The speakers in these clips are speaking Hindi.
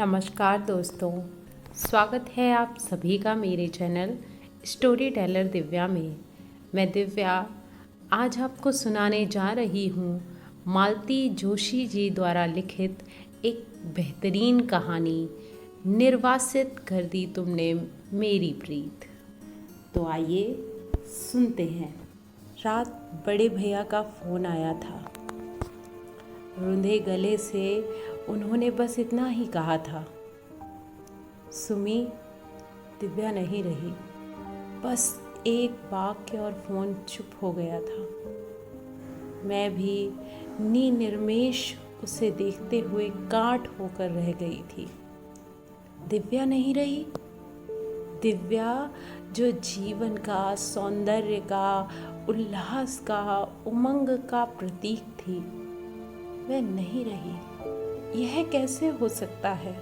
नमस्कार दोस्तों, स्वागत है आप सभी का मेरे चैनल स्टोरी टेलर दिव्या में। मैं दिव्या आज आपको सुनाने जा रही हूँ मालती जोशी जी द्वारा लिखित एक बेहतरीन कहानी, निर्वासित कर दी तुमने मेरी प्रीत। तो आइए सुनते हैं। रात बड़े भैया का फ़ोन आया था। रुंधे गले से उन्होंने बस इतना ही कहा था, सुमी, दिव्या नहीं रही। बस एक वाक्य और फ़ोन चुप हो गया था। मैं भी निर्निमेष उसे देखते हुए कांट होकर रह गई थी। दिव्या नहीं रही। दिव्या जो जीवन का, सौंदर्य का, उल्लास का, उमंग का प्रतीक थी, वह नहीं रही। यह कैसे हो सकता है?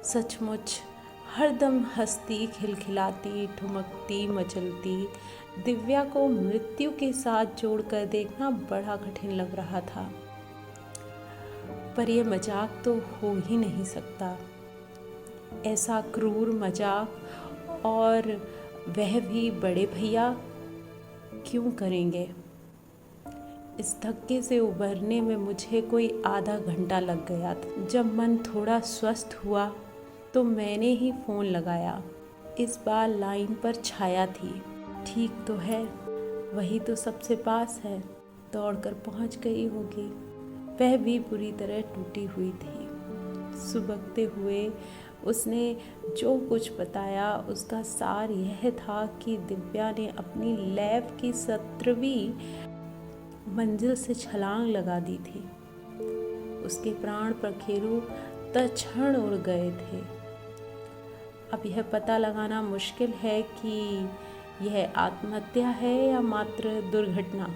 सचमुच हरदम हंसती, खिलखिलाती, ठुमकती, मचलती दिव्या को मृत्यु के साथ जोड़कर देखना बड़ा कठिन लग रहा था। पर यह मजाक तो हो ही नहीं सकता। ऐसा क्रूर मजाक, और वह भी बड़े भैया, क्यों करेंगे? इस धक्के से उबरने में मुझे कोई आधा घंटा लग गया था। जब मन थोड़ा स्वस्थ हुआ तो मैंने ही फ़ोन लगाया। इस बार लाइन पर छाया थी। ठीक तो है, वही तो सबसे पास है, दौड़कर पहुंच गई होगी। वह भी बुरी तरह टूटी हुई थी। सुबकते हुए उसने जो कुछ बताया उसका सार यह था कि दिव्या ने अपनी लैब की 17वीं मंजिल से छलांग लगा दी थी। उसके प्राण पखेरु तत्क्षण उड़ गए थे। अब यह पता लगाना मुश्किल है कि यह आत्महत्या है या मात्र दुर्घटना।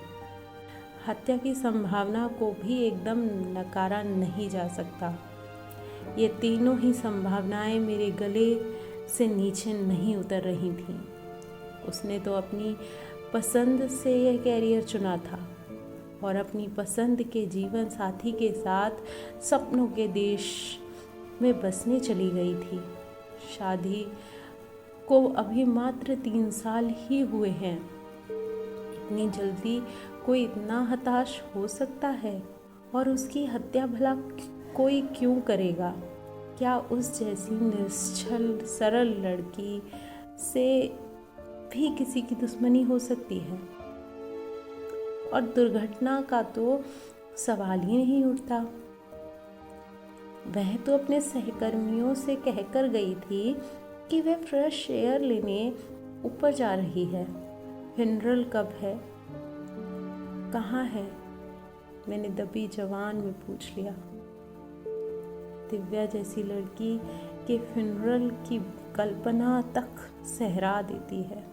हत्या की संभावना को भी एकदम नकारा नहीं जा सकता। ये तीनों ही संभावनाएं मेरे गले से नीचे नहीं उतर रही थीं। उसने तो अपनी पसंद से यह कैरियर चुना था और अपनी पसंद के जीवन साथी के साथ सपनों के देश में बसने चली गई थी। शादी को अभी मात्र 3 साल ही हुए हैं। इतनी जल्दी कोई इतना हताश हो सकता है? और उसकी हत्या भला कोई क्यों करेगा? क्या उस जैसी निश्चल सरल लड़की से भी किसी की दुश्मनी हो सकती है? और दुर्घटना का तो सवाल ही नहीं उठता। वह तो अपने सहकर्मियों से कहकर गई थी कि वह फ्रेश एयर लेने ऊपर जा रही है। फिनरल कब है? कहाँ है? मैंने दबी जवान में पूछ लिया। दिव्या जैसी लड़की के फिनरल की कल्पना तक सहरा देती है,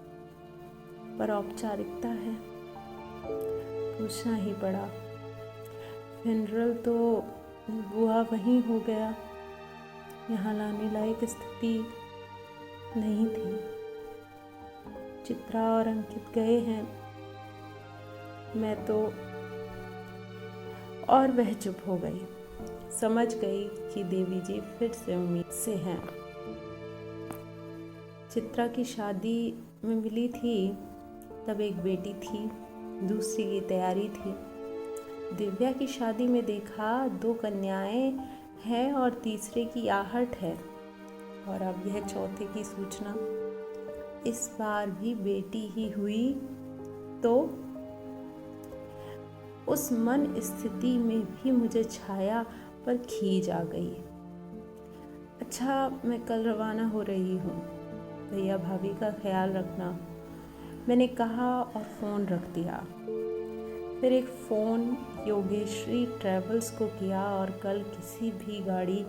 पर औपचारिकता है, पूछना ही पड़ा। फिनरल तो बुआ वहीं हो गया, यहाँ लाने लायक स्थिति नहीं थी। चित्रा और अंकित गए हैं, मैं तो। और वह चुप हो गई। समझ गई कि देवी जी फिर से उम्मीद से हैं। चित्रा की शादी में मिली थी तब एक बेटी थी, दूसरी की तैयारी थी। दिव्या की शादी में देखा 2 कन्याएं हैं और तीसरे की आहट है, और अब यह चौथे की सूचना। इस बार भी बेटी ही हुई तो उस मन स्थिति में भी मुझे छाया पर खींच आ गई। अच्छा, मैं कल रवाना हो रही हूँ, भैया भाभी का ख्याल रखना, मैंने कहा और फ़ोन रख दिया। फिर एक फ़ोन योगेश्वरी ट्रैवल्स को किया और कल किसी भी गाड़ी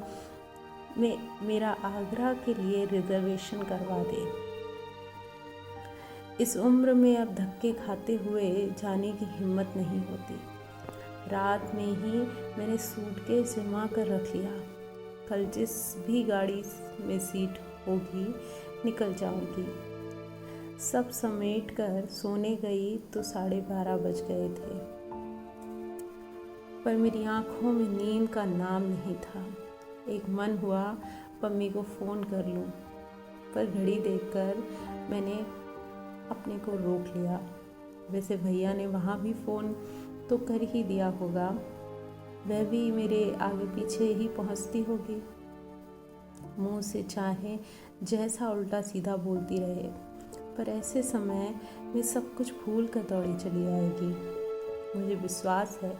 में मेरा आगरा के लिए रिजर्वेशन करवा दे। इस उम्र में अब धक्के खाते हुए जाने की हिम्मत नहीं होती। रात में ही मैंने सूटकेस जमा कर रख लिया। कल जिस भी गाड़ी में सीट होगी निकल जाऊंगी। सब समेट कर सोने गई तो 12:30 बज गए थे, पर मेरी आंखों में नींद का नाम नहीं था। एक मन हुआ पम्मी को फ़ोन कर लूं, पर घड़ी देखकर मैंने अपने को रोक लिया। वैसे भैया ने वहाँ भी फ़ोन तो कर ही दिया होगा, वह भी मेरे आगे पीछे ही पहुँचती होगी। मुँह से चाहे जैसा उल्टा सीधा बोलती रहे, पर ऐसे समय वे सब कुछ भूल कर दौड़ी चली आएगी। मुझे विश्वास है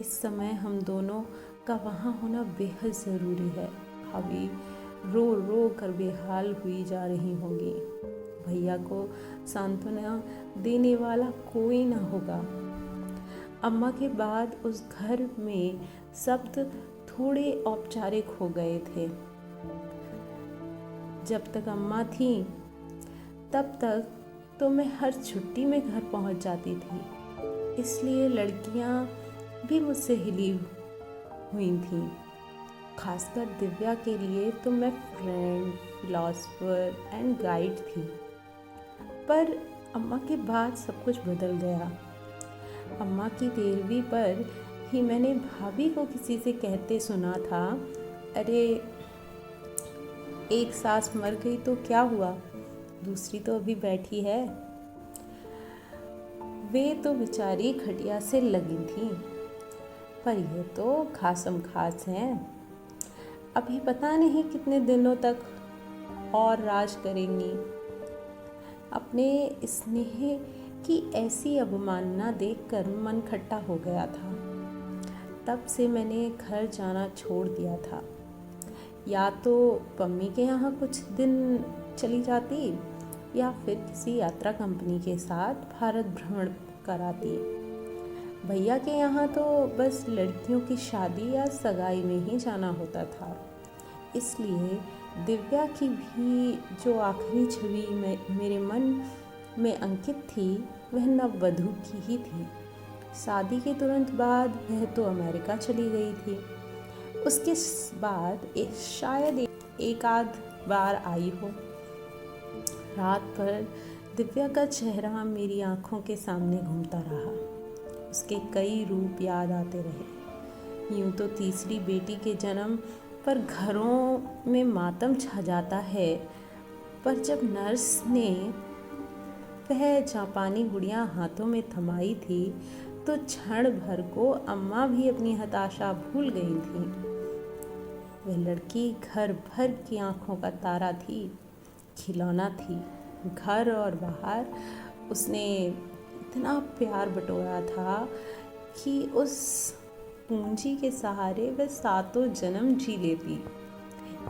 इस समय हम दोनों का वहाँ होना बेहद ज़रूरी है। अभी रो रो कर बेहाल हुई जा रही होंगी। भैया को सांत्वना देने वाला कोई ना होगा। अम्मा के बाद उस घर में शब्द थोड़े औपचारिक हो गए थे। जब तक अम्मा थी तब तक तो मैं हर छुट्टी में घर पहुंच जाती थी, इसलिए लड़कियां भी मुझसे हिली हुई थीं। खासकर दिव्या के लिए तो मैं फ्रेंड, फिलॉसफर एंड गाइड थी। पर अम्मा के बाद सब कुछ बदल गया। अम्मा की 13वीं पर ही मैंने भाभी को किसी से कहते सुना था, अरे एक सास मर गई तो क्या हुआ, दूसरी तो अभी बैठी है। वे तो बेचारी खटिया से लगी थी, पर ये तो खासम खास हैं। अभी पता नहीं कितने दिनों तक और राज करेंगी। अपने स्नेह की ऐसी अवमानना देखकर मन खट्टा हो गया था। तब से मैंने घर जाना छोड़ दिया था। या तो पम्मी के यहाँ कुछ दिन चली जाती या फिर किसी यात्रा कंपनी के साथ भारत भ्रमण कराती। भैया के यहाँ तो बस लड़कियों की शादी या सगाई में ही जाना होता था। इसलिए दिव्या की भी जो आखिरी छवि मेरे मन में अंकित थी, वह नववधू की ही थी। शादी के तुरंत बाद वह तो अमेरिका चली गई थी। उसके बाद शायद एक आध बार आई हो। रात भर दिव्या का चेहरा मेरी आंखों के सामने घूमता रहा। उसके कई रूप याद आते रहे। यूं तो तीसरी बेटी के जन्म पर घरों में मातम छा जाता है, पर जब नर्स ने वह जापानी गुड़िया हाथों में थमाई थी तो क्षण भर को अम्मा भी अपनी हताशा भूल गई थी। वह लड़की घर भर की आंखों का तारा थी, खिलौना थी। घर और बाहर उसने इतना प्यार बटोरा था कि उस पूंजी के सहारे वह सातों जन्म जी लेती।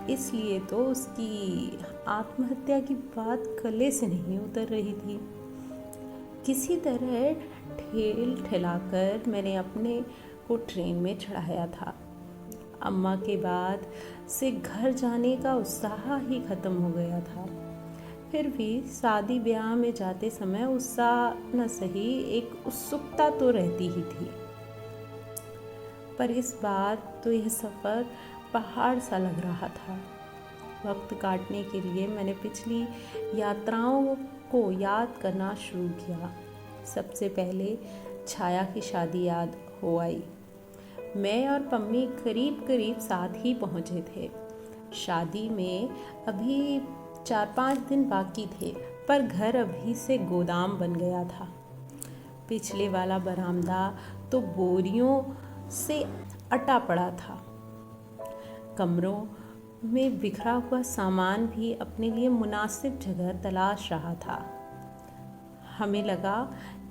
इसलिए तो उसकी आत्महत्या की बात गले से नहीं उतर रही थी। किसी तरह ठेल ठेलाकर मैंने अपने को ट्रेन में चढ़ाया था। अम्मा के बाद से घर जाने का उत्साह ही खत्म हो गया था। फिर भी शादी ब्याह में जाते समय उत्साह न सही, एक उत्सुकता तो रहती ही थी। पर इस बार तो यह सफ़र पहाड़ सा लग रहा था। वक्त काटने के लिए मैंने पिछली यात्राओं को याद करना शुरू किया। सबसे पहले छाया की शादी याद हो आई। मैं और पम्मी करीब करीब साथ ही पहुँचे थे। शादी में अभी 4-5 दिन बाकी थे, पर घर अभी से गोदाम बन गया था। पिछले वाला बरामदा तो बोरियों से अटा पड़ा था। कमरों में बिखरा हुआ सामान भी अपने लिए मुनासिब जगह तलाश रहा था। हमें लगा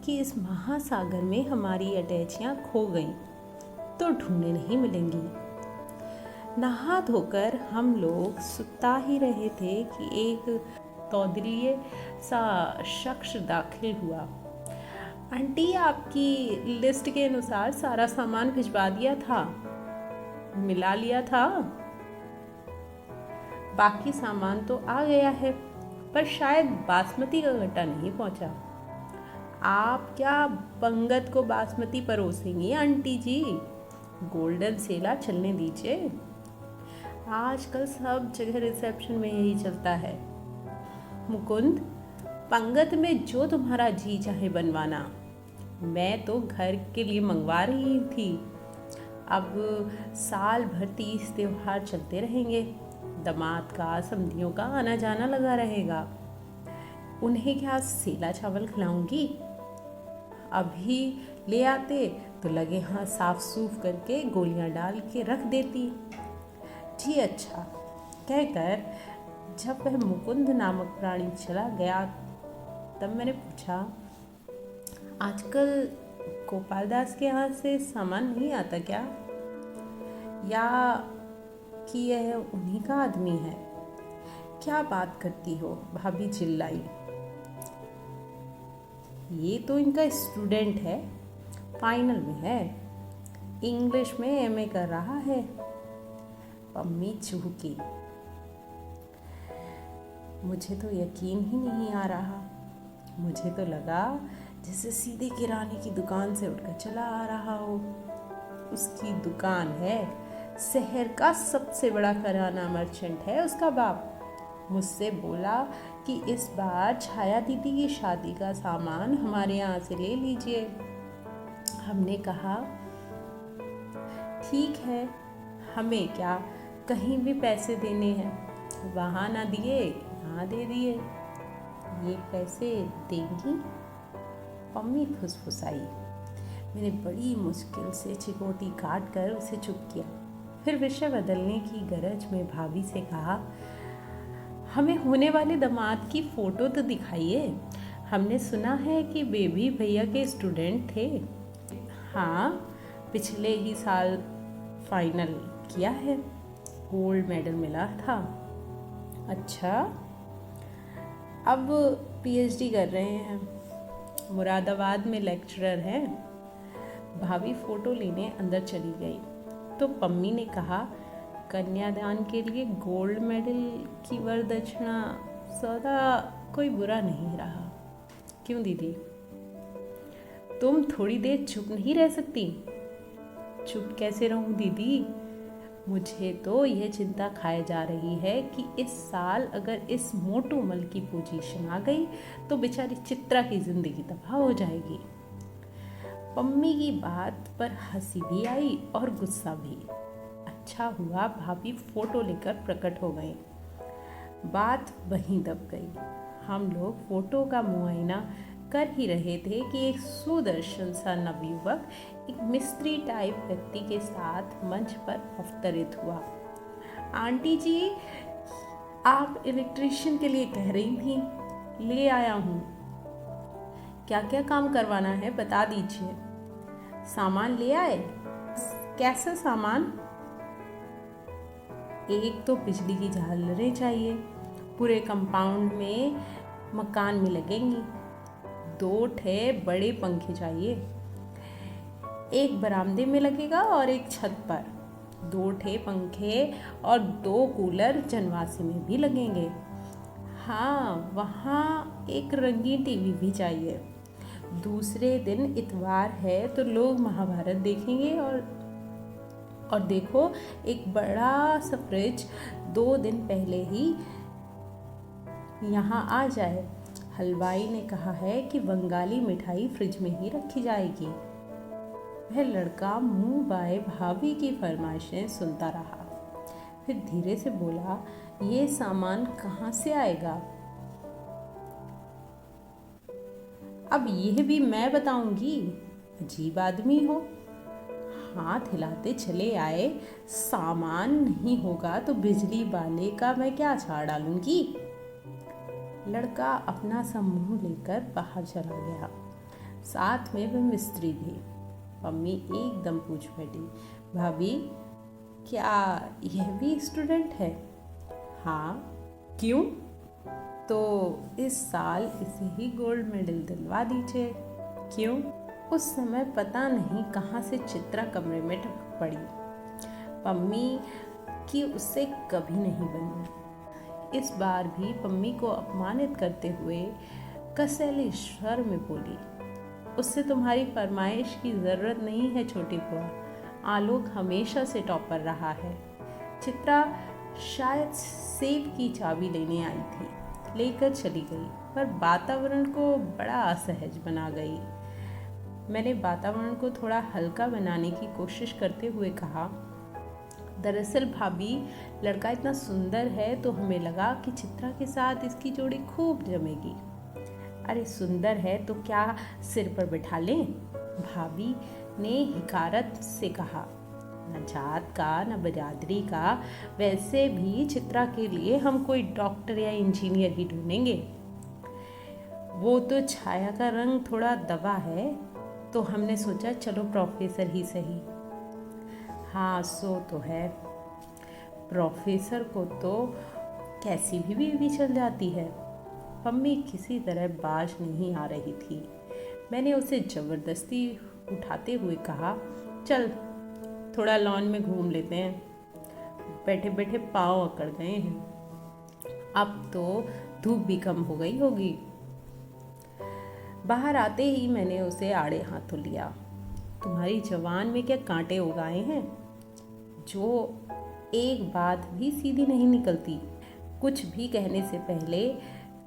कि इस महासागर में हमारी अटैचियाँ खो गईं तो ढूंढने नहीं मिलेंगी। नहा धोकर हम लोग सुता ही रहे थे कि एक तौदलीय सा शख्स दाखिल हुआ। आंटी, आपकी लिस्ट के अनुसार सारा सामान भिजवा दिया था, मिला लिया था। बाकी सामान तो आ गया है, पर शायद बासमती का गट्टा नहीं पहुंचा। आप क्या पंगत को बासमती परोसेंगी आंटी जी? गोल्डन सेला चलने दीजिए। आजकल सब जगह रिसेप्शन में यही चलता है। मुकुंद, पंगत में जो तुम्हारा जी चाहे बनवाना। मैं तो घर के लिए मंगवा रही थी। अब साल भर 30 त्योहार चलते रहेंगे। दामाद का समधियों का आना जाना लगा रहेगा। उन्हें क्या सेला चावल खिलाऊंगी? अभी ले आते तो लगे हाथ साफ सूफ करके गोलियां डाल के रख देती। जी अच्छा कहकर जब वह मुकुंद नामक प्राणी चला गया तब मैंने पूछा, आजकल गोपाल दास के यहाँ से सामान नहीं आता क्या, या कि यह उन्हीं का आदमी है? क्या बात करती हो? भाभी चिल्लाई। ये तो इनका स्टूडेंट है, फाइनल में है, इंग्लिश में एमए कर रहा है। पम्मी चूकी। मुझे तो यकीन ही नहीं आ रहा। मुझे तो लगा जैसे सीधे किराने की दुकान से उठकर चला आ रहा हो। उसकी दुकान है, शहर का सबसे बड़ा किराना मर्चेंट है उसका बाप। मुझसे बोला कि इस बार छाया दीदी की शादी का सामान हमारे यहाँ से ले लीजिए। हमने कहा ठीक है, हमें क्या कहीं भी पैसे देने हैं, वहाँ ना दिए यहाँ दे दिए। ये पैसे देंगी? पम्मी फुसफुसाई। मैंने बड़ी मुश्किल से चिकोटी काट कर उसे चुप किया। फिर विषय बदलने की गरज में भाभी से कहा, हमें होने वाले दामाद की फ़ोटो तो दिखाइए। हमने सुना है कि बेबी भैया के स्टूडेंट थे। हाँ, पिछले ही साल फाइनल किया है, गोल्ड मेडल मिला था। अच्छा, अब पीएचडी कर रहे हैं, मुरादाबाद में लेक्चरर हैं। भाभी फ़ोटो लेने अंदर चली गई तो पम्मी ने कहा, कन्यादान के लिए गोल्ड मेडल की वरदक्षिणा सौदा कोई बुरा नहीं रहा। क्यों दीदी, तुम थोड़ी देर चुप नहीं रह सकती? चुप कैसे रहूं दीदी? मुझे तो यह चिंता खाए जा रही है कि इस साल अगर इस मोटू मल की पोजीशन आ गई तो बेचारी चित्रा की जिंदगी तबाह हो जाएगी। पम्मी की बात पर हंसी भी आई और गुस्सा भी। अच्छा हुआ भाभी फोटो लेकर प्रकट हो गए। बात वहीं दब गई। हम लोग फोटो का मुआयना कर ही रहे थे कि एक सुदर्शन सा नवयुवक एक मिस्त्री टाइप व्यक्ति के साथ मंच पर अवतरित हुआ। आंटी जी, आप इलेक्ट्रिशियन के लिए कह रही थी, ले आया हूँ। क्या क्या काम करवाना है बता दीजिए। सामान ले आए? कैसा सामान? एक तो बिजली की झालरें चाहिए, पूरे कंपाउंड में मकान में लगेंगी। 2 ठे बड़े पंखे चाहिए, एक बरामदे में लगेगा और एक छत पर। 2 ठे पंखे और 2 कूलर जनवासी में भी लगेंगे। हाँ, वहाँ एक रंगीन टीवी भी चाहिए। दूसरे दिन इतवार है तो लोग महाभारत देखेंगे। और देखो, एक बड़ा सा फ्रिज 2 दिन पहले ही यहाँ आ जाए। हलवाई ने कहा है कि बंगाली मिठाई फ्रिज में ही रखी जाएगी। वह लड़का मुंह बाए भाभी की फरमाइशें सुनता रहा। फिर धीरे से बोला, ये सामान कहाँ से आएगा? अब यह भी मैं बताऊंगी? अजीब आदमी हो। हाथ हिलाते चले आए। सामान नहीं होगा तो बिजली वाले का मैं क्या छाड़ डालूंगी? लड़का अपना सा मुंह लेकर बाहर चला गया। साथ में वह मिस्त्री भी। मम्मी एकदम पूछ बैठी, भाभी क्या यह भी स्टूडेंट है? हाँ। क्यों? तो इस साल इसे ही गोल्ड मेडल दिलवा दीजिए। क्यों? उस समय पता नहीं कहाँ से चित्रा कमरे में टपक पड़ी। पम्मी की उससे कभी नहीं बनी। इस बार भी पम्मी को अपमानित करते हुए कसैली स्वर में बोली, उससे तुम्हारी फरमाइश की ज़रूरत नहीं है छोटी बुआ। आलोक हमेशा से टॉपर रहा है। चित्रा शायद सेब की चाबी लेने आई थी, लेकर चली गई, पर वातावरण को बड़ा असहज बना गई। मैंने वातावरण को थोड़ा हल्का बनाने की कोशिश करते हुए कहा, दरअसल भाभी, लड़का इतना सुंदर है तो हमें लगा कि चित्रा के साथ इसकी जोड़ी खूब जमेगी। अरे सुंदर है तो क्या सिर पर बिठा लें? भाभी ने हिकारत से कहा। न जात का न बरादरी का, वैसे भी चित्रा के लिए हम कोई डॉक्टर या इंजीनियर ही ढूंढेंगे। वो तो छाया का रंग थोड़ा दबा है, तो हमने सोचा चलो प्रोफेसर ही सही। हाँ सो तो है, प्रोफेसर को तो कैसी भी बीवी चल जाती है। पम्मी किसी तरह बाज नहीं आ रही थी। मैंने उसे जबरदस्ती उठाते हुए कहा, चल थोड़ा लॉन में घूम लेते हैं, बैठे बैठे पाँव अकड़ गए हैं। अब तो धूप भी कम हो गई होगी। बाहर आते ही मैंने उसे आड़े हाथों लिया। तुम्हारी जवान में क्या कांटे उगाए हैं, जो एक बात भी सीधी नहीं निकलती। कुछ भी कहने से पहले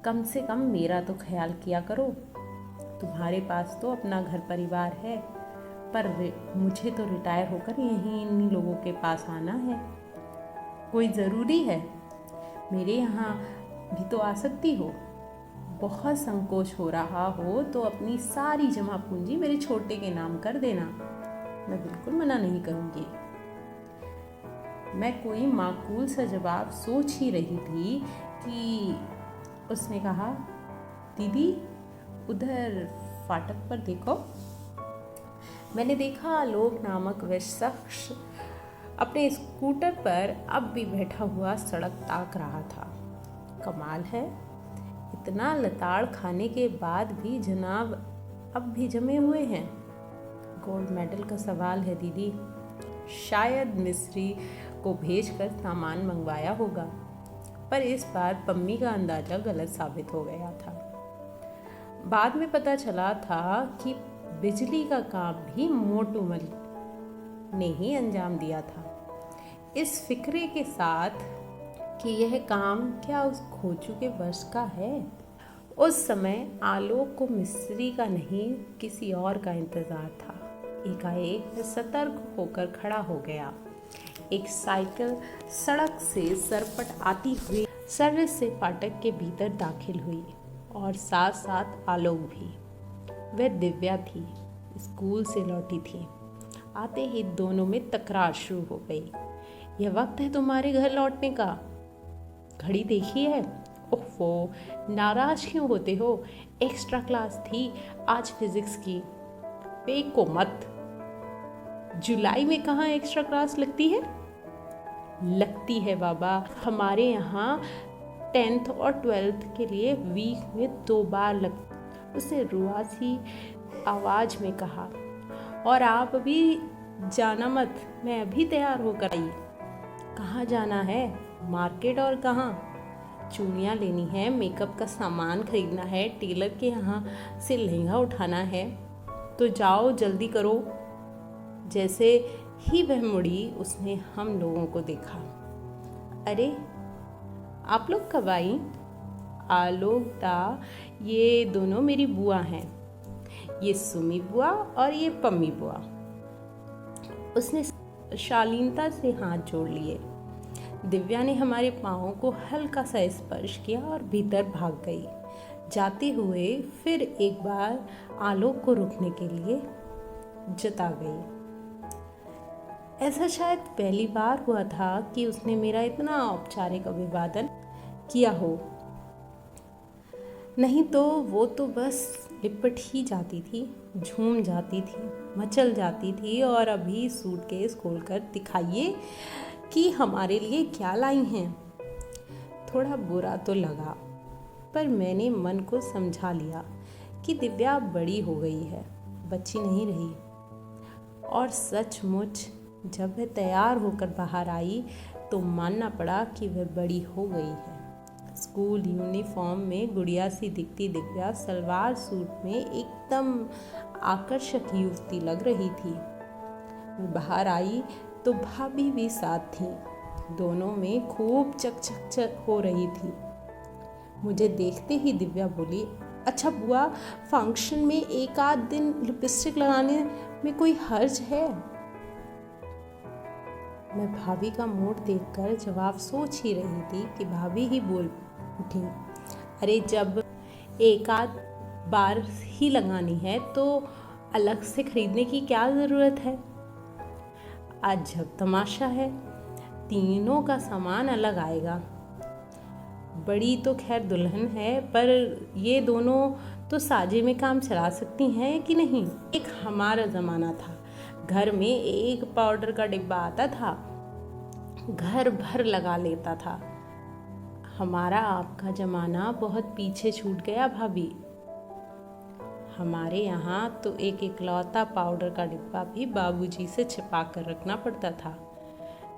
कम से कम मेरा तो ख्याल किया करो। तुम्हारे पास तो अपना घर परिवार है, पर मुझे तो रिटायर होकर यहीं इन लोगों के पास आना है। कोई ज़रूरी है? मेरे यहाँ भी तो आ सकती हो। बहुत संकोच हो रहा हो तो अपनी सारी जमा पूंजी मेरे छोटे के नाम कर देना, मैं बिल्कुल मना नहीं करूँगी। मैं कोई माकूल सा जवाब सोच ही रही थी कि उसने कहा, दीदी उधर फाटक पर देखो। मैंने देखा आलोक नामक वह शख्स अपने स्कूटर पर अब भी बैठा हुआ सड़क ताक रहा था। कमाल है, इतना लताड़ खाने के बाद भी जनाब अब भी जमे हुए हैं। गोल्ड मेडल का सवाल है दीदी। शायद मिस्री को भेजकर सामान मंगवाया होगा, पर इस बार पम्मी का अंदाजा गलत साबित हो गया था। बाद में पता चला था कि बिजली का काम भी मोटूमल ने ही अंजाम दिया था, इस फिक्रे के साथ कि यह काम क्या उस खोचू के वश का है। उस समय आलोक को मिस्री का नहीं किसी और का इंतजार था। एकाएक वह सतर्क होकर खड़ा हो गया। एक साइकिल सड़क से सरपट आती हुई सर्विस से फाटक के भीतर दाखिल हुई और साथ साथ आलोक भी। वह दिव्या थी, स्कूल से लौटी थी। आते ही दोनों में तकरार शुरू हो गई। यह वक्त है तुम्हारे घर लौटने का, घड़ी देखी है? ओहो, नाराज क्यों होते हो? एक्स्ट्रा क्लास थी आज फिजिक्स की। बेको मत, जुलाई में कहाँ एक्स्ट्रा क्लास लगती है? लगती है बाबा, हमारे यहाँ 10th और 12th के लिए वीक में 2 बार लगती। उसे रुआसी आवाज में कहा, और आप अभी जाना मत, मैं अभी तैयार होकर आई। कहाँ जाना है? मार्केट। और कहाँ? चूड़ियाँ लेनी है, मेकअप का सामान खरीदना है, टेलर के यहाँ से लहंगा उठाना है। तो जाओ जल्दी करो। जैसे ही वह मुड़ी उसने हम लोगों को देखा। अरे आप लोग कब आई? आलोक दा, ये दोनों मेरी बुआ हैं, ये सुमी बुआ और ये पम्मी बुआ। उसने शालीनता से हाथ जोड़ लिए। दिव्या ने हमारे पाँवों को हल्का सा स्पर्श किया और भीतर भाग गई। जाते हुए फिर एक बार आलोक को रुकने के लिए जता गई। ऐसा शायद पहली बार हुआ था कि उसने मेरा इतना औपचारिक अभिवादन किया हो, नहीं तो वो तो बस लिपट ही जाती थी, झूम जाती थी, मचल जाती थी और अभी सूटकेस खोलकर दिखाइए कि हमारे लिए क्या लाई हैं। थोड़ा बुरा तो लगा, पर मैंने मन को समझा लिया कि दिव्या बड़ी हो गई है, बच्ची नहीं रही। और सचमुच जब वह तैयार होकर बाहर आई तो मानना पड़ा कि वह बड़ी हो गई है। स्कूल यूनिफॉर्म में गुड़िया सी दिखती दिव्या सलवार सूट में एकदम आकर्षक युवती लग रही थी। वह बाहर आई तो भाभी भी साथ थी। दोनों में खूब चकचक हो रही थी। मुझे देखते ही दिव्या बोली, अच्छा बुआ, फंक्शन में एक आध दिन लिपस्टिक लगाने में कोई हर्ज है? मैं भाभी का मूड देखकर जवाब सोच ही रही थी कि भाभी ही बोल उठी, अरे जब एक आध बार ही लगानी है तो अलग से खरीदने की क्या ज़रूरत है? आज जब तमाशा है, तीनों का सामान अलग आएगा। बड़ी तो खैर दुल्हन है, पर ये दोनों तो साजे में काम चला सकती हैं कि नहीं। एक हमारा ज़माना था, घर में एक पाउडर का डिब्बा आता था, घर भर लगा लेता था। हमारा आपका ज़माना बहुत पीछे छूट गया भाभी। हमारे यहाँ तो एक इकलौता पाउडर का डिब्बा भी बाबूजी से छिपा कर रखना पड़ता था,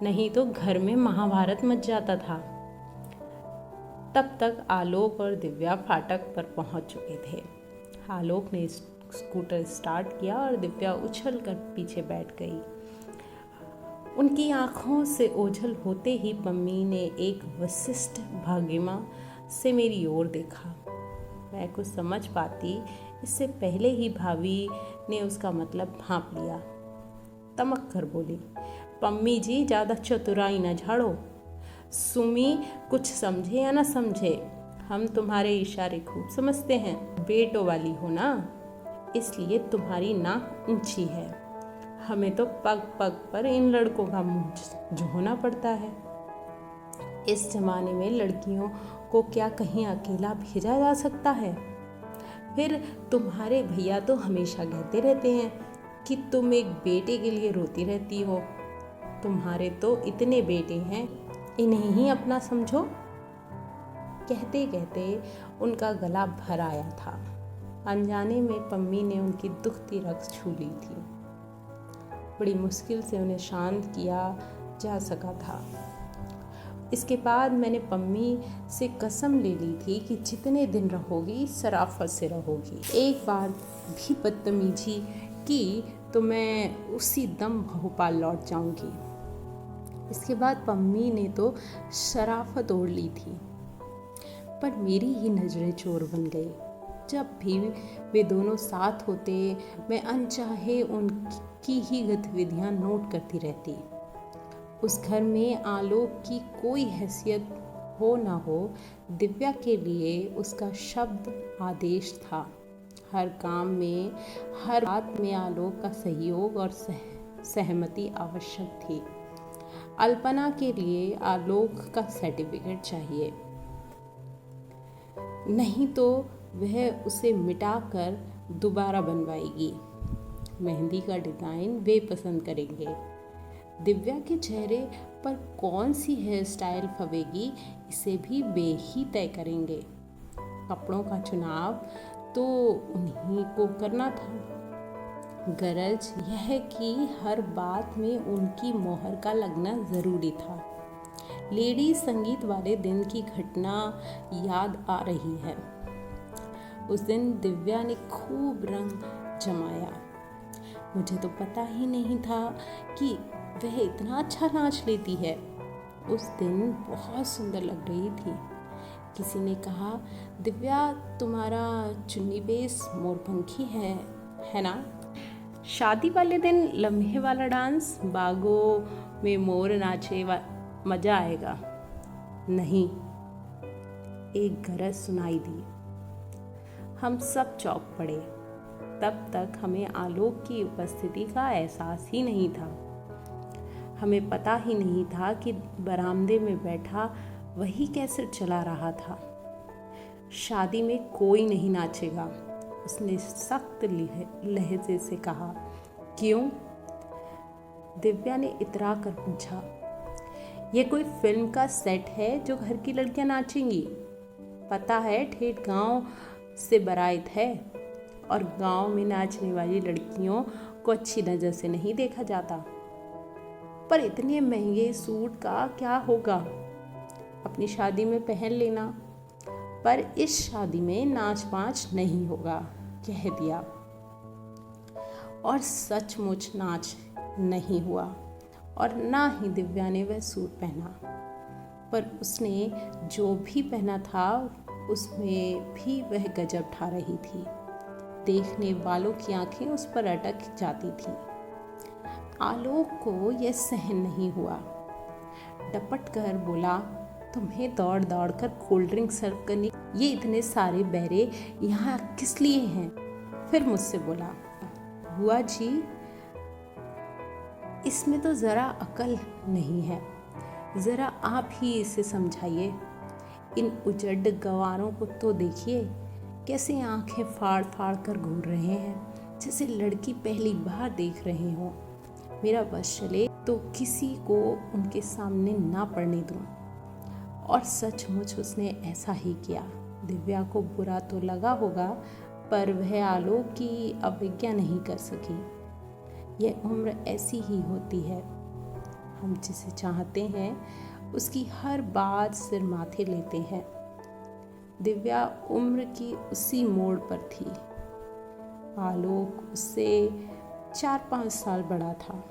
नहीं तो घर में महाभारत मच जाता था। तब तक आलोक और दिव्या फाटक पर पहुँच चुके थे। आलोक ने स्कूटर स्टार्ट किया और दिव्या उछल कर पीछे बैठ गई। उनकी आंखों से ओझल होते ही पम्मी ने एक विशिष्ट भंगिमा से मेरी ओर देखा। मैं कुछ समझ पाती इससे पहले ही भाभी ने उसका मतलब भांप लिया। तमक कर बोली, पम्मी जी ज़्यादा चतुराई न झाड़ो। सुमी कुछ समझे या ना समझे, हम तुम्हारे इशारे खूब समझते हैं। बेटों वाली हो ना, इसलिए तुम्हारी नाक ऊंची है। हमें तो पग पग पर इन लड़कों का मुंह जोहना पड़ता है। इस जमाने में लड़कियों को क्या कहीं अकेला भेजा जा सकता है? फिर तुम्हारे भैया तो हमेशा कहते रहते हैं कि तुम एक बेटे के लिए रोती रहती हो। तुम्हारे तो इतने बेटे हैं, इन्हें ही अपना समझो। कहते कहते उनका गला भर आया था। अनजाने में पम्मी ने उनकी दुखती रग छू ली थी। बड़ी मुश्किल से उन्हें शांत किया जा सका था। इसके बाद मैंने पम्मी से कसम ले ली थी कि जितने दिन रहोगी शराफत से रहोगी। एक बार भी बदतमीजी की तो मैं उसी दम भोपाल लौट जाऊंगी। इसके बाद पम्मी ने तो शराफत ओढ़ ली थी, पर मेरी ही नज़रें चोर बन गई। जब भी वे दोनों साथ होते, मैं अनचाहे उनकी ही गतिविधियां नोट करती रहती। उस घर में आलोक की कोई हैसियत हो ना हो, दिव्या के लिए उसका शब्द आदेश था। हर काम में, हर बात में आलोक का सहयोग और सहमति आवश्यक थी। अल्पना के लिए आलोक का सर्टिफिकेट चाहिए, नहीं तो वह उसे मिटाकर दोबारा बनवाएगी। मेहंदी का डिज़ाइन वे पसंद करेंगे। दिव्या के चेहरे पर कौन सी हेयर स्टाइल फवेगी, इसे भी वे ही तय करेंगे। कपड़ों का चुनाव तो उन्हीं को करना था। गरज यह कि हर बात में उनकी मोहर का लगना ज़रूरी था। लेडी संगीत वाले दिन की घटना याद आ रही है। उस दिन दिव्या ने खूब रंग जमाया। मुझे तो पता ही नहीं था कि वह इतना अच्छा नाच लेती है। उस दिन बहुत सुंदर लग रही थी। किसी ने कहा, दिव्या तुम्हारा चुन्नी बेस मोरपंखी है ना? शादी वाले दिन लम्हे वाला डांस, बागों में मोर नाचे मजा आएगा। नहीं, एक गरज सुनाई दी। हम सब चौंक पड़े। तब तक हमें आलोक की उपस्थिति का एहसास ही नहीं था। हमें पता ही नहीं था कि बरामदे में बैठा वही कैसेट चला रहा था। शादी में कोई नहीं नाचेगा, उसने सख्त लहजे से कहा। क्यों? दिव्या ने इतरा कर पूछा। ये कोई फिल्म का सेट है जो घर की लड़कियां नाचेंगी? पता है ठेठ गांव से बारात है और गांव में नाचने वाली लड़कियों को अच्छी नज़र से नहीं देखा जाता। पर इतने महंगे सूट का क्या होगा, अपनी शादी में पहन लेना। पर इस शादी में नाच पाँच नहीं होगा, कह दिया। और सचमुच नाच नहीं हुआ और ना ही दिव्या ने वह सूट पहना। पर उसने जो भी पहना था उसमें भी वह गजब ढा रही थी। देखने वालों की आंखें उस पर अटक जाती थीं। आलोक को यह सहन नहीं हुआ। डपट कर बोला, तुम्हें दौड़ दौड़ कर कोल्ड ड्रिंक सर्व करने ये इतने सारे बैरे यहाँ किस लिए हैं? फिर मुझसे बोला, बुआ जी इसमें तो ज़रा अकल नहीं है, ज़रा आप ही इसे समझाइए। इन उजड़ गंवारों को तो देखिए, कैसे आंखें फाड़ फाड़ कर घूर रहे हैं, जैसे लड़की पहली बार देख रहे हों। मेरा बस चले तो किसी को उनके सामने ना पड़ने दूं। और सचमुच उसने ऐसा ही किया। दिव्या को बुरा तो लगा होगा, पर वह आलोक की अवज्ञा नहीं कर सकी। यह उम्र ऐसी ही होती है, हम जिसे चाहते हैं उसकी हर बात सिर माथे लेते हैं। दिव्या उम्र की उसी मोड़ पर थी। आलोक उससे 4-5 साल बड़ा था।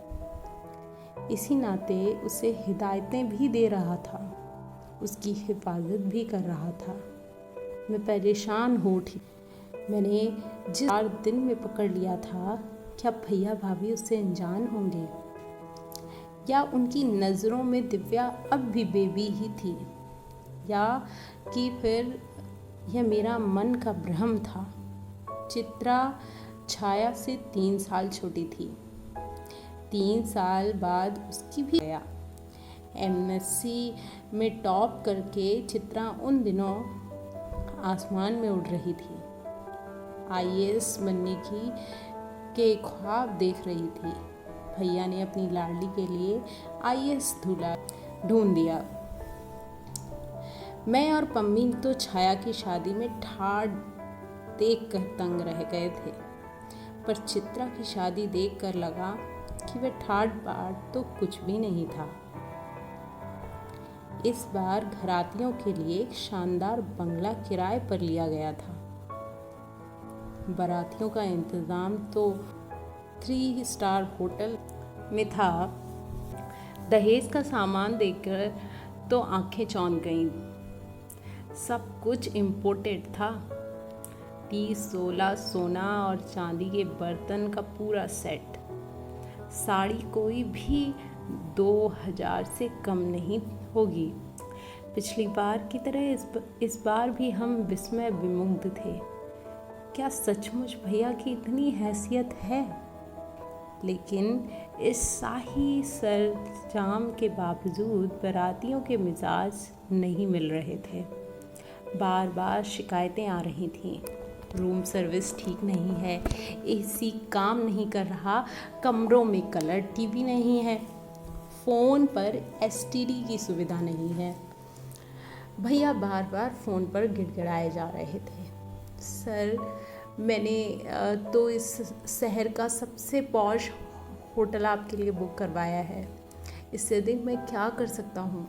इसी नाते उसे हिदायतें भी दे रहा था, उसकी हिफाजत भी कर रहा था। मैं परेशान हो उठी। मैंने जिस 4 दिन में पकड़ लिया था, क्या भैया भाभी उससे अनजान होंगे, या उनकी नज़रों में दिव्या अब भी बेबी ही थी, या कि फिर यह मेरा मन का भ्रम था। चित्रा छाया से 3 साल छोटी थी। 3 साल बाद उसकी भी गया। एमएससी में टॉप करके चित्रा उन दिनों आसमान में उड़ रही थी। आईएएस बनने के ख्वाब देख रही थी। भैया ने अपनी लाडली के लिए आईएएस दूल्हा ढूंढ दिया। मैं और पम्मी तो छाया की शादी में ठाड़ देख कर तंग रह गए थे, पर चित्रा की शादी देख कर लगा कि वह ठाड़ बाड़ तो कुछ भी नहीं था। इस बार घरातियों के लिए एक शानदार बंगला किराए पर लिया गया था। बारातियों का इंतज़ाम तो 3 स्टार होटल में था। दहेज का सामान देखकर तो आंखें चौंध गईं। सब कुछ इम्पोर्टेड था। 30-16 सोना और चांदी के बर्तन का पूरा सेट। साड़ी कोई भी 2000 से कम नहीं होगी। पिछली बार की तरह इस बार भी हम विस्मय विमुग्ध थे। क्या सचमुच भैया की इतनी हैसियत है? लेकिन इस शाही सरंजाम के बावजूद बारातियों के मिजाज नहीं मिल रहे थे। बार बार शिकायतें आ रही थीं। रूम सर्विस ठीक नहीं है, एसी काम नहीं कर रहा, कमरों में कलर टीवी नहीं है, फ़ोन पर एसटीडी की सुविधा नहीं है। भैया बार बार फ़ोन पर गिड़गिड़ाए जा रहे थे। सर, मैंने तो इस शहर का सबसे पॉश होटल आपके लिए बुक करवाया है। इससे अधिक मैं क्या कर सकता हूँ?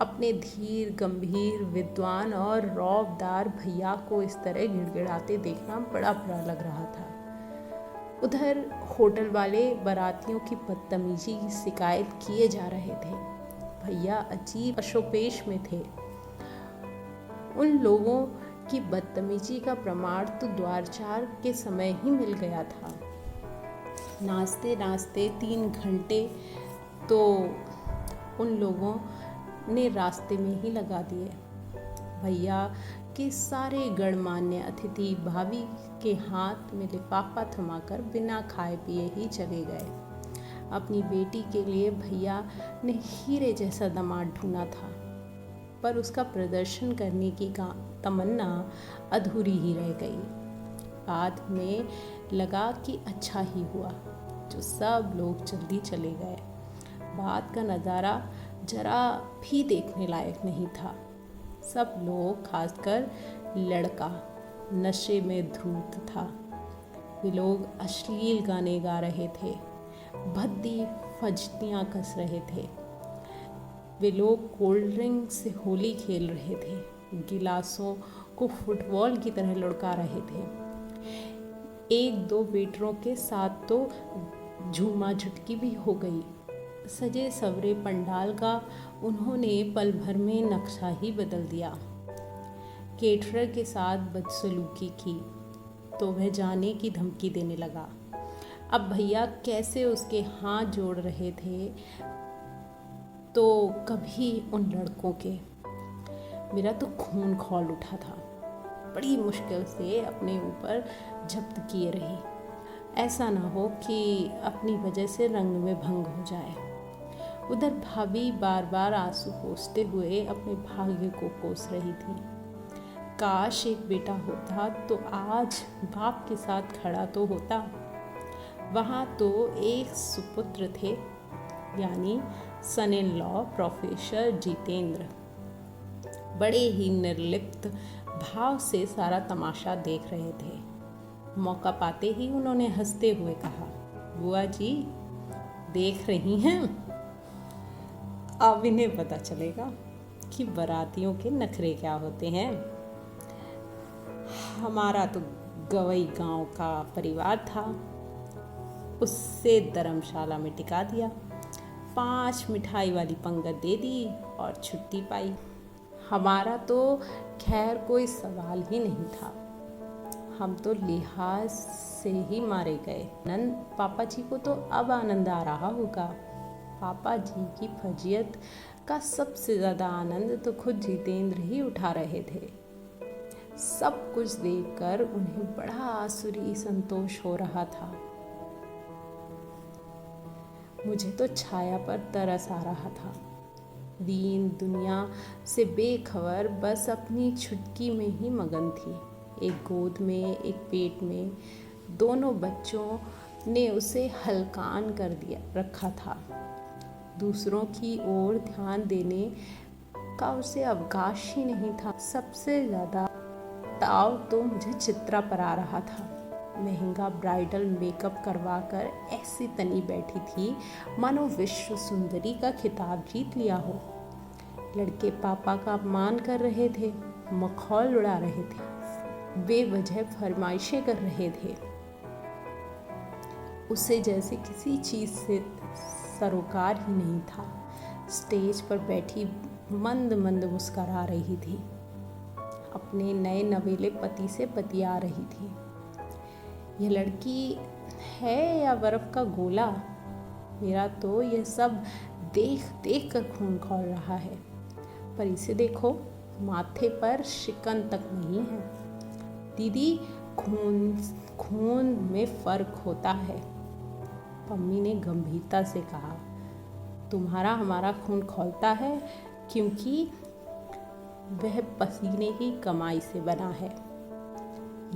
अपने धीर गंभीर विद्वान और रौबदार भैया को इस तरह गिड़गिड़ाते देखना बड़ा बुरा लग रहा था। उधर होटल वाले बारातियों की बदतमीजी की शिकायत किए जा रहे थे। भैया अजीब अशोपेश में थे। उन लोगों की बदतमीजी का प्रमाण तो द्वारचार के समय ही मिल गया था। नाचते नाचते 3 घंटे तो उन लोगों ने रास्ते में ही लगा दिए। भैया के सारे गणमान्य अतिथि भाभी के हाथ में लिफाफा थमाकर बिना खाए पिए ही चले गए। अपनी बेटी के लिए भैया ने हीरे जैसा दामाद ढूंढा था, पर उसका प्रदर्शन करने की तमन्ना अधूरी ही रह गई। बाद में लगा कि अच्छा ही हुआ जो सब लोग जल्दी चले गए। बात का नज़ारा जरा भी देखने लायक नहीं था। सब लोग, खासकर लड़का, नशे में धूत था। वे लोग अश्लील गाने गा रहे थे, भद्दी फजतियाँ कस रहे थे। वे लोग कोल्ड ड्रिंक से होली खेल रहे थे, गिलासों को फुटबॉल की तरह लुढ़का रहे थे। 1-2 वेटरों के साथ तो झूमा झटकी भी हो गई। सजे सवरे पंडाल का उन्होंने पल भर में नक्शा ही बदल दिया। केटरर के साथ बदसलूकी की तो वह जाने की धमकी देने लगा। अब भैया कैसे उसके हाथ जोड़ रहे थे तो कभी उन लड़कों के। मेरा तो खून खौल उठा था। बड़ी मुश्किल से अपने ऊपर जब्त किए रही, ऐसा ना हो कि अपनी वजह से रंग में भंग हो जाए। उधर भाभी बार बार आंसू पोंछते हुए अपने भाग्य को कोस रही थी। काश एक बेटा होता तो आज बाप के साथ खड़ा तो होता। वहाँ तो एक सुपुत्र थे, यानी सन इन लॉ प्रोफेसर जितेंद्र। बड़े ही निर्लिप्त भाव से सारा तमाशा देख रहे थे। मौका पाते ही उन्होंने हंसते हुए कहा, बुआ जी देख रही हैं, अब इन्हें पता चलेगा कि बारातियों के नखरे क्या होते हैं। हमारा तो गवई गांव का परिवार था, उससे धर्मशाला में टिका दिया, 5 मिठाई वाली पंगत दे दी और छुट्टी पाई। हमारा तो खैर कोई सवाल ही नहीं था, हम तो लिहाज से ही मारे गए। आनंद पापा जी को तो अब आनंद आ रहा होगा। पापा जी की फजीयत का सबसे ज़्यादा आनंद तो खुद जितेंद्र ही उठा रहे थे। सब कुछ देखकर उन्हें बड़ा आसुरी संतोष हो रहा था। मुझे तो छाया पर तरस आ रहा था। दीन दुनिया से बेखबर बस अपनी छुटकी में ही मगन थी। एक गोद में, एक पेट में, दोनों बच्चों ने उसे हलकान कर दिया रखा था। दूसरों की ओर ध्यान देने का उसे अवकाश ही नहीं था। सबसे ज़्यादा ताव तो मुझे चित्रा पर आ रहा था। महंगा ब्राइडल मेकअप करवाकर ऐसी तनी बैठी थी मानो विश्व सुंदरी का खिताब जीत लिया हो। लड़के पापा का अपमान कर रहे थे, मखौल उड़ा रहे थे, बेवजह फरमाइशें कर रहे थे। उसे जैसे किसी चीज़ से सरोकार ही नहीं था। स्टेज पर बैठी मंद मंद मुस्करा रही थी, अपने नए नवेले पति से बतिया रही थी। यह लड़की है या बर्फ का गोला? मेरा तो यह सब देख देख कर खून खौल रहा है। पर इसे देखो, माथे पर शिकन तक नहीं है। दीदी, खून में फर्क होता है, पम्मी ने गंभीरता से कहा। तुम्हारा हमारा खून खौलता है क्योंकि वह पसीने की कमाई से बना है।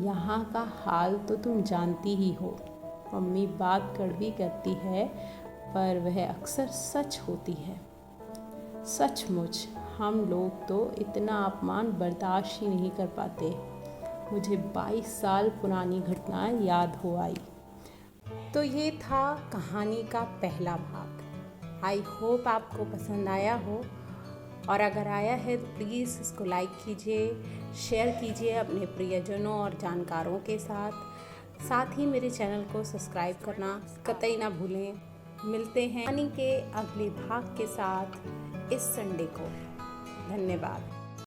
यहाँ का हाल तो तुम जानती ही हो। मम्मी बात कड़वी करती है पर वह अक्सर सच होती है। सचमुच हम लोग तो इतना अपमान बर्दाश्त ही नहीं कर पाते। मुझे 22 साल पुरानी घटना याद हो आई। तो ये था कहानी का पहला भाग। आई होप आपको पसंद आया हो, और अगर आया है तो प्लीज़ इसको लाइक कीजिए, शेयर कीजिए अपने प्रियजनों और जानकारों के साथ ही मेरे चैनल को सब्सक्राइब करना कतई ना भूलें। मिलते हैं कहानी के अगले भाग के साथ इस संडे को। धन्यवाद।